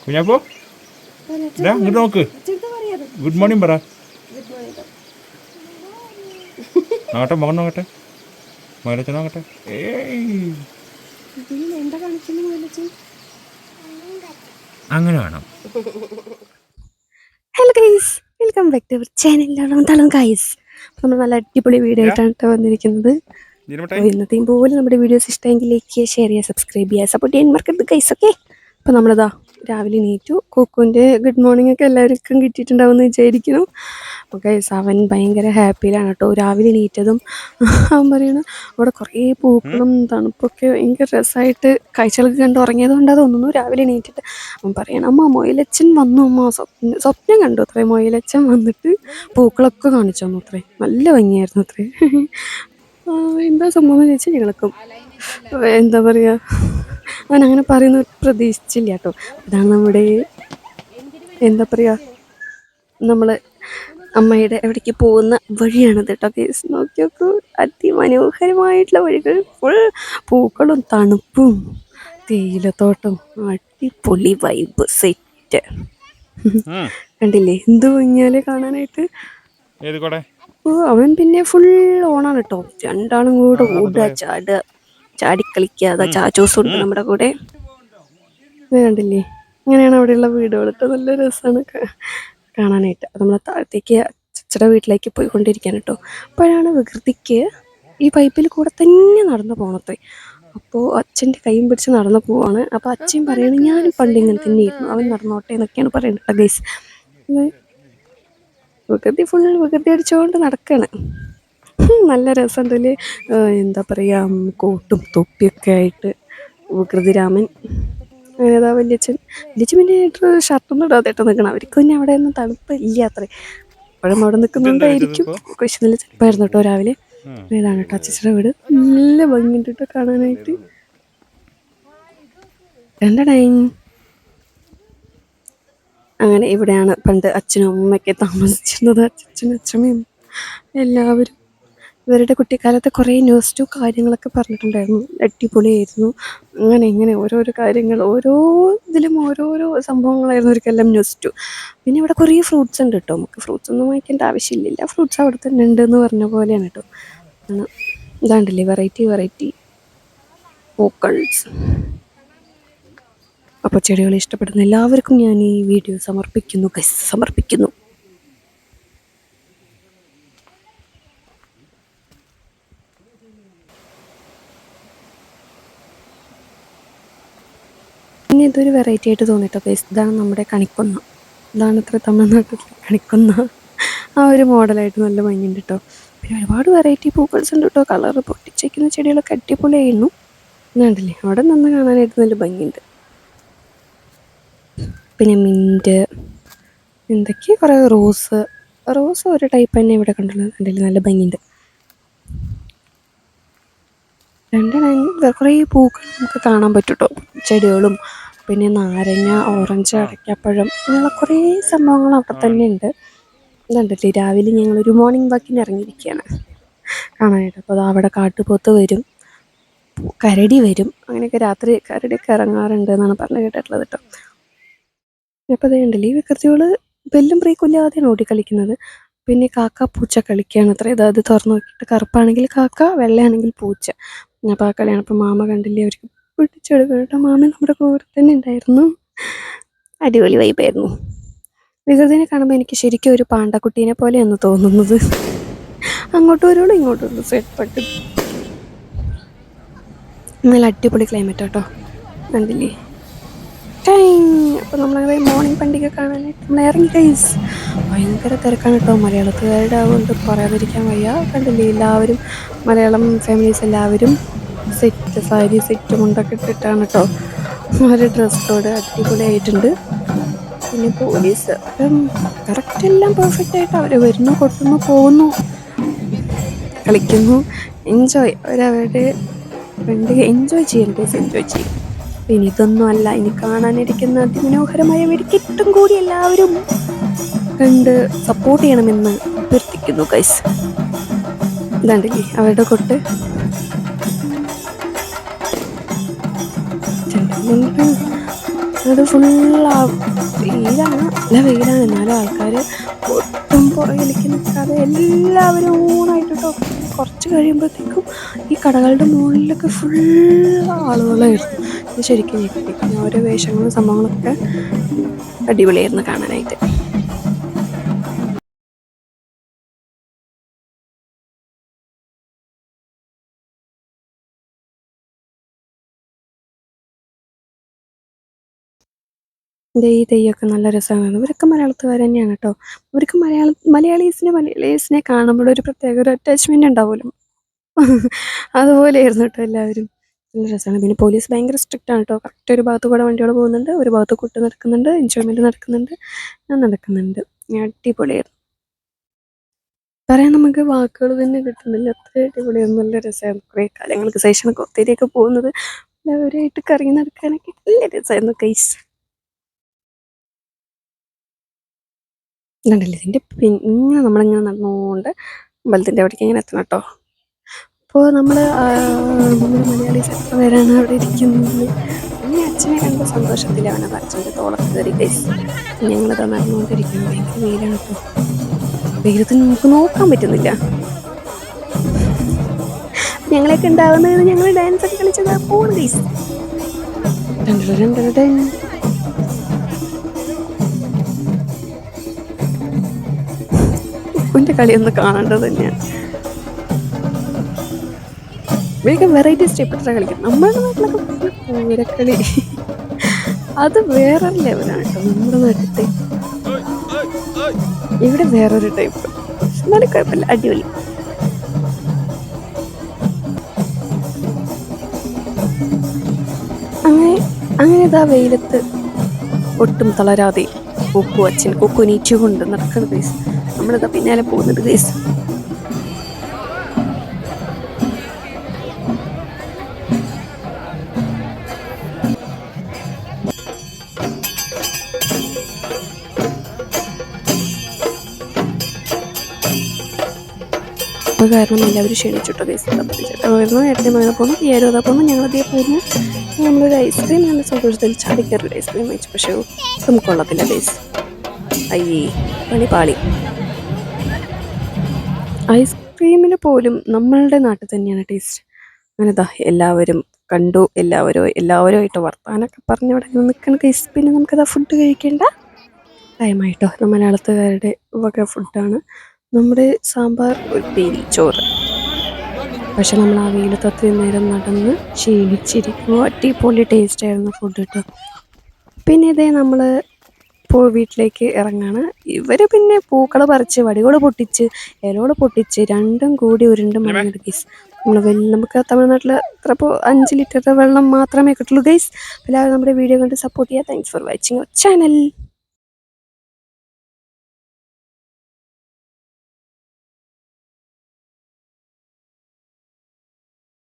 കുഞ്ഞാപ്പോ ഇങ്ങോട്ട് നോക്ക്. Good morning പറ. നോക്കട്ടെ, മുഖം നോക്കട്ടെ, മൈലച്ചൻ നോക്കട്ടെ. അങ്ങനെ വേണം. Hello guys, welcome back to our channel തളം ഗൈസ്. നമ്മൾ നല്ല അടിപൊളി വീഡിയോ ആയിട്ടാണ് വന്നിരിക്കുന്നത്. ഇന്നത്തെയും പോലെ നമ്മുടെ വീഡിയോസ് ഇഷ്ടമെങ്കിൽ ലൈക്ക് ചെയ്യുക, ഷെയർ ചെയ്യുക, സബ്സ്ക്രൈബ് ചെയ്യുക, സപ്പോർട്ട് ചെയ്യാൻ മറക്കരുത് ഗൈസ്. ഓക്കെ, അപ്പോൾ നമ്മളിതാ രാവിലെ നീറ്റു. കുക്കുവിൻ്റെ ഗുഡ് മോർണിംഗ് ഒക്കെ എല്ലാവർക്കും കിട്ടിയിട്ടുണ്ടാവുമെന്ന് വിചാരിക്കുന്നു. അപ്പോൾ ഗൈസ് അവൻ ഭയങ്കര ഹാപ്പിയിലാണ് കേട്ടോ. രാവിലെ നീറ്റതും അവൻ പറയണം അവിടെ കുറേ പൂക്കളും തണുപ്പൊക്കെ ഭയങ്കര രസമായിട്ട് കാഴ്ചകളൊക്കെ കണ്ട് ഉറങ്ങിയത് കൊണ്ട് തോന്നുന്നു. രാവിലെ നീറ്റിട്ട് അവൻ പറയണം, അമ്മ മൊയിലച്ചൻ വന്നു, അമ്മ സ്വപ്നം കണ്ടു അത്രേ. മൊയിലച്ചൻ വന്നിട്ട് പൂക്കളൊക്കെ കാണിച്ചു തന്നു അത്രേ. നല്ല ഭംഗിയായിരുന്നു അത്രേ. എന്താ സംഭവം എന്ന് ചോദിച്ചാൽ ഞങ്ങൾക്കും എന്താ പറയുക, അവൻ അങ്ങനെ പറയുന്ന പ്രതീക്ഷിച്ചില്ല കേട്ടോ. ഇതാണ് നമ്മുടെ എന്താ പറയുക, നമ്മൾ അമ്മയുടെ എവിടേക്ക് പോകുന്ന വഴിയാണിത് കേട്ടോ കേസ്. നോക്കി നോക്കൂ, അതിമനോഹരമായിട്ടുള്ള വഴികൾ, ഫുൾ പൂക്കളും തണുപ്പും തേയിലത്തോട്ടം, അടിപൊളി വൈബ് സെറ്റ്. കണ്ടില്ലേ എന്ത് ഭംഗിയാലേ കാണാനായിട്ട്. ഓ അവൻ പിന്നെ ഫുൾ ഓണാണ് കേട്ടോ. രണ്ടാളും കൂടെ ഓടുക, ചാടുക, ചാടിക്കളിക്കുക. അതാ ചാച്ചോസും ഉണ്ട് നമ്മുടെ കൂടെ. കണ്ടില്ലേ, ഇങ്ങനെയാണ് അവിടെയുള്ള വീടുകൾ കേട്ടോ. നല്ല രസമാണ് കാണാനായിട്ട്. നമ്മൾ താഴത്തേക്ക് അച്ചയുടെ വീട്ടിലേക്ക് പോയിക്കൊണ്ടിരിക്കുകയാണ് കേട്ടോ. അപ്പോഴാണ് വികൃതിക്ക് ഈ പൈപ്പിൽ കൂടെ തന്നെ നടന്നു പോകണത്രേ. അപ്പോൾ അച്ഛൻ്റെ കൈയും പിടിച്ച് നടന്നു പോവാണ്. അപ്പോൾ അച്ഛൻ പറയണത് ഞാനും പണ്ട് ഇങ്ങനെ തന്നെയായിരുന്നു, അവൻ നടന്നോട്ടെ എന്നൊക്കെയാണ് പറയുന്നത് കേട്ടോ ഗൈസ്. വികൃതി ഫുൾ വികൃതി അടിച്ചുകൊണ്ട് നടക്കുകയാണ്. നല്ല രസമുണ്ടല്ലേ. എന്താ പറയുക, കോട്ടും തൊപ്പിയൊക്കെ ആയിട്ട് വികൃതി രാമൻ. അങ്ങനെതാ വലിയച്ഛൻ പിന്നെ ഷർട്ടൊന്നും ഇടാതെ ഇട്ട് നിൽക്കണം. അവർക്ക് പിന്നെ അവിടെ ഒന്നും തണുപ്പ് ഇല്ല അത്രേ. അപ്പോഴും അവിടെ നിൽക്കുന്നുണ്ടായിരിക്കും. കുറച്ച് നല്ല ചെറുപ്പായിരുന്നു കേട്ടോ രാവിലെ. ഇതാണ് കേട്ടോ അച്ഛയുടെ വീട്. നല്ല ഭംഗിയുണ്ട് കേട്ടോ കാണാനായിട്ട്. അങ്ങനെ ഇവിടെയാണ് പണ്ട് അച്ഛനും അമ്മയൊക്കെ താമസിച്ചിരുന്നത്. അച്ഛനും അച്ഛമ്മയും എല്ലാവരും ഇവരുടെ കുട്ടിക്കാലത്തെ കുറേ ന്യൂസ് കാര്യങ്ങളൊക്കെ പറഞ്ഞിട്ടുണ്ടായിരുന്നു. അടിപൊളിയായിരുന്നു. അങ്ങനെ ഇങ്ങനെ ഓരോരോ കാര്യങ്ങൾ, ഓരോ ഇതിലും ഓരോരോ സംഭവങ്ങളായിരുന്നു അവർക്കെല്ലാം ന്യൂസ്. പിന്നെ ഇവിടെ കുറേ ഫ്രൂട്ട്സ് ഉണ്ട് കേട്ടോ. നമുക്ക് ഫ്രൂട്ട്സ് ഒന്നും വാങ്ങിക്കേണ്ട ആവശ്യമില്ല, ഫ്രൂട്ട്സ് അവിടെ തന്നെ ഉണ്ട് എന്ന് പറഞ്ഞ പോലെയാണ് കേട്ടോ. ഇതാണ്ടല്ലേ വെറൈറ്റി പൂക്കൾസ്. അപ്പോൾ ചെടികൾ ഇഷ്ടപ്പെടുന്ന എല്ലാവർക്കും ഞാൻ ഈ വീഡിയോ സമർപ്പിക്കുന്നു. പിന്നെ ഇതൊരു വെറൈറ്റി ആയിട്ട് തോന്നിട്ടോ ഗൈസ്. ഇതാണ് നമ്മുടെ കണിക്കൊന്ന. ഇതാണ് ഇത്ര തമിഴ്നാട്ടിൽ കണിക്കൊന്ന. ആ ഒരു മോഡലായിട്ട് നല്ല ഭംഗിയുണ്ട് കേട്ടോ. പിന്നെ ഒരുപാട് വെറൈറ്റി പൂക്കൾസ് ഉണ്ട് കേട്ടോ. കളറ് പൊട്ടിച്ചേക്കുന്ന ചെടികളൊക്കെ അടിപൊളിയായിരുന്നു. കണ്ടില്ലേ, അവിടെ നിന്ന് കാണാനായിട്ട് നല്ല ഭംഗിയുണ്ട്. പിന്നെ മിൻറ്റ്, എന്തൊക്കെയാ കുറേ റോസ് ഒരു ടൈപ്പ് തന്നെ ഇവിടെ കണ്ടുള്ളത്. കണ്ടില്ലേ നല്ല ഭംഗിയുണ്ട്. കുറേ പൂക്കൾ നമുക്ക് കാണാൻ പറ്റും കേട്ടോ. ചെടികളും പിന്നെ നാരങ്ങ, ഓറഞ്ച്, അടയ്ക്കാപ്പഴം, അങ്ങനെയുള്ള കുറേ സംഭവങ്ങൾ അവിടെ തന്നെ ഉണ്ട്. ഇതുണ്ടല്ലേ, രാവിലെ ഞങ്ങളൊരു മോർണിംഗ് വാക്കിന് ഇറങ്ങിയിരിക്കുകയാണ് കാണാനായിട്ട്. അപ്പോൾ അവിടെ കാട്ടുപോത്ത് വരും, കരടി വരും, അങ്ങനെയൊക്കെ രാത്രി കരടിയൊക്കെ ഇറങ്ങാറുണ്ട് എന്നാണ് പറഞ്ഞു കേട്ടിട്ടുള്ളത് കേട്ടോ. അപ്പോൾ അതുണ്ടല്ലേ, ഈ വികൃതികൾ ബെല്ലും ബ്രേക്കില്ലാതെയാണ് ഓടിക്കളിക്കുന്നത്. പിന്നെ കാക്ക പൂച്ച കളിക്കുകയാണ് അത്ര. അത് തുറന്നു നോക്കിയിട്ട് കറുപ്പാണെങ്കിൽ കാക്ക, വെള്ളയാണെങ്കിൽ പൂച്ച. അപ്പോൾ ആ കളിയാണ്. അപ്പോൾ മാമ കണ്ടില്ലേ, അവർക്ക് പിടിച്ചെടുക്കണം കേട്ടോ. മാമ നമ്മുടെ കൂടെ തന്നെ ഉണ്ടായിരുന്നു. അടിപൊളി വൈബായിരുന്നു. വികൃതിനെ കാണുമ്പോൾ എനിക്ക് ശരിക്കും ഒരു പാണ്ടക്കുട്ടീനെ പോലെയാണ് തോന്നുന്നത്. അങ്ങോട്ട് വരുള്ളൂ ഇങ്ങോട്ട് വരുള്ളൂ സെറ്റ്. നല്ല അടിപൊളി ക്ലൈമറ്റ് കേട്ടോ. കണ്ടില്ലേ. അപ്പോൾ നമ്മളങ്ങനെ മോർണിംഗ് പണ്ടിക കാണാനായിട്ട് നമ്മൾ ഇറങ്ങി ഗൈസ്. ഭയങ്കര തിരക്കാണ് കേട്ടോ. മലയാളത്തുകാരുടെ അതുകൊണ്ട് പറയാതിരിക്കാൻ വയ്യ. കണ്ടില്ലേ, എല്ലാവരും മലയാളം ഫാമിലീസ് എല്ലാവരും സെറ്റ് സാരി സെറ്റ് മുണ്ടൊക്കെ ഇട്ടിട്ടാണ് കേട്ടോ. ഒരു ഡ്രസ് കോഡ് അടിപൊളിയായിട്ടുണ്ട്. പിന്നെ പോലീസ് കറക്റ്റ് എല്ലാം പെർഫെക്റ്റ് ആയിട്ട് അവർ വരുന്നു, കൊട്ടുന്നു, പോകുന്നു, കളിക്കുന്നു, എൻജോയ്. അവരവരുടെ പണ്ടിക എൻജോയ് ചെയ്യും. പിന്നെ ഇതൊന്നും അല്ല, ഇനി കാണാനിരിക്കുന്ന അതിമനോഹരമായ വെടിക്കെട്ടും കൂടി എല്ലാവരും കണ്ട് സപ്പോർട്ട് ചെയ്യണമെന്ന് അഭ്യർത്ഥിക്കുന്നു ഗൈസ്. ഇതാണ്ടല്ലേ അവരുടെ കൊട്ട്. അത് ഫുള്ളാ വെയിലാണ്, നല്ല വെയിലാണ്. എന്നാലും ആൾക്കാർ ഒട്ടും പുറകിലേക്ക് നിൽക്കാതെ എല്ലാവരും ഊണായിട്ട് കേട്ടോ. കുറച്ച് കഴിയുമ്പോഴത്തേക്കും ഈ കടകളുടെ മുകളിലൊക്കെ ഫുൾ ആളുകളായിരുന്നു. ഇത് ശരിക്കും ഞെട്ടി. പിന്നെ ഓരോ വേഷങ്ങളും സംഭവങ്ങളൊക്കെ അടിപൊളിയായിരുന്നു കാണാനായിട്ട്. ഈ തെയ്യമൊക്കെ നല്ല രസമാണ്. ഇവരൊക്കെ മലയാളത്തുകാർ തന്നെയാണ് കേട്ടോ. ഇവർക്ക് മലയാളീസിനെ കാണുമ്പോൾ ഒരു പ്രത്യേക ഒരു അറ്റാച്ച്മെൻ്റ് ഉണ്ടാവുമല്ലോ, അതുപോലെയായിരുന്നു കേട്ടോ എല്ലാവരും. നല്ല രസമാണ്. പിന്നെ പോലീസ് ഭയങ്കര സ്ട്രിക്റ്റ് ആണ് കേട്ടോ. കറക്റ്റ് ഒരു ഭാഗത്ത് കൂടെ വണ്ടികൾ പോകുന്നുണ്ട്, ഒരു ഭാഗത്ത് കൂട്ട് നടക്കുന്നുണ്ട്, എൻജോയ്മെൻറ്റ് നടക്കുന്നുണ്ട്, നടക്കുന്നുണ്ട്. അടിപൊളിയായിരുന്നു. പറയാൻ നമുക്ക് വാക്കുകൾ തന്നെ കിട്ടുന്നില്ല, അത്ര അടിപൊളിയായിരുന്നു. നല്ല രസമായിരുന്നു. കുറേ കാലങ്ങൾക്ക് ശേഷം കൊത്തേരിയൊക്കെ പോകുന്നത് എല്ലാവരുമായിട്ട് കറങ്ങി നടക്കാനൊക്കെ നല്ല രസമായിരുന്നു ഗൈസ്. കണ്ടില്ലേ, ഇതിൻ്റെ ഇങ്ങനെ നമ്മളിങ്ങനെ നടന്നുകൊണ്ട് അമ്പലത്തിൻ്റെ അവിടേക്ക് ഇങ്ങനെ എത്തണം കേട്ടോ. അപ്പോൾ നമ്മൾ മലയാളീസ് എത്ര പേരാണ് അവിടെ ഇരിക്കുന്നത്. പിന്നെ അച്ഛനെ കണ്ട സന്തോഷത്തിലാണ് അത് അച്ഛൻ്റെ തോളത്ത് കയറി ഗൈസ്. ഞങ്ങളത് നടന്നുകൊണ്ടിരിക്കുന്നു. ഭയങ്കര വെയിലാണ് കേട്ടോ. വെയിലത്ത് നമുക്ക് നോക്കാൻ പറ്റുന്നില്ല. ഞങ്ങളൊക്കെ ഉണ്ടാവുന്നത് ഞങ്ങൾ ഡാൻസ് ഒക്കെ കളിച്ചത് പോണ് ഗൈസ്. കുൻ്റെ കളിയൊന്ന് കാണേണ്ടത് തന്നെയാണ്. ഇവരൊക്കെ വെറൈറ്റി സ്റ്റെപ്പിട്ടാണ് കളിക്കുന്നത്. നമ്മുടെ നാട്ടിലൊക്കെ പൂരക്കളി അത് വേറൊരു ലെവലാണ് കേട്ടോ. നമ്മുടെ നാട്ടിലത്തെ ഇവിടെ വേറൊരു ടൈപ്പ്. എന്നാലും കുഴപ്പമില്ല, അടിപൊളി. അങ്ങനെ ഇതാ വെയിലത്ത് ഒട്ടും തളരാതെ അച്ഛൻ കൊക്കുനീച്ചു കൊണ്ട് നടക്കുന്നത് ഗൈസ്. നമ്മളിതാ പിന്നാലെ പോകുന്നത് ഗൈസ്. അപ്പോൾ കാരണം എല്ലാവരും ക്ഷണിച്ചിട്ടോ ഗൈസ്. ചേട്ടൻ വരുന്നു, ഏട്ടൻ്റെ മകനെ പോകുന്നു, ഏരോതാ പോകുന്നു, ഞങ്ങളതേ പോകുന്നു. നമ്മളൊരു ഐസ്ക്രീം നല്ല സന്തോഷത്തിൽ ചാടിക്കയറി ഐസ്ക്രീം കഴിച്ചു. പക്ഷേ ഒട്ടും കൊള്ളത്തില്ല ഗൈസ്. അയ്യേ പാളി. ഐസ്ക്രീമിന് പോലും നമ്മളുടെ നാട്ടിൽ തന്നെയാണ് ടേസ്റ്റ്. അങ്ങനെതാ എല്ലാവരും കണ്ടു, എല്ലാവരുമായിട്ട് വർത്താനൊക്കെ പറഞ്ഞ് അവിടെ നിൽക്കണം ഗൈസ്. പിന്നെ നമുക്കതാ ഫുഡ് കഴിക്കേണ്ട ടൈമായിട്ടോ. മലയാളത്തുകാരുടെ വക ഫുഡാണ് നമ്മുടെ സാമ്പാർ, ഉപ്പേരി, ചോറ്. പക്ഷെ നമ്മൾ ആ വെയിലത്ത് അത്രയും നേരം നടന്ന് ക്ഷീണിച്ചിരിക്കുമ്പോൾ അടിപൊളി ടേസ്റ്റ് ആയിരുന്നു ഫുഡ് കേട്ടോ. പിന്നെ ഇതേ നമ്മൾ വീട്ടിലേക്ക് ഇറങ്ങാണ്. ഇവർ പിന്നെ പൂക്കൾ പറിച്ച്, വടികൾ പൊട്ടിച്ച്, ഇലകൾ പൊട്ടിച്ച്, രണ്ടും കൂടി ഉരുണ്ട് മണ്ണെടുക്കും ഗൈസ്. നമുക്ക് തമിഴ്നാട്ടിൽ ഇപ്പോൾ 5 ലിറ്റർ വെള്ളം മാത്രമേ കിട്ടുള്ളൂ ഗൈസ്. എല്ലാവരും നമ്മുടെ വീഡിയോ കണ്ട് സപ്പോർട്ട് ചെയ്യുക. Thanks for watching our channel.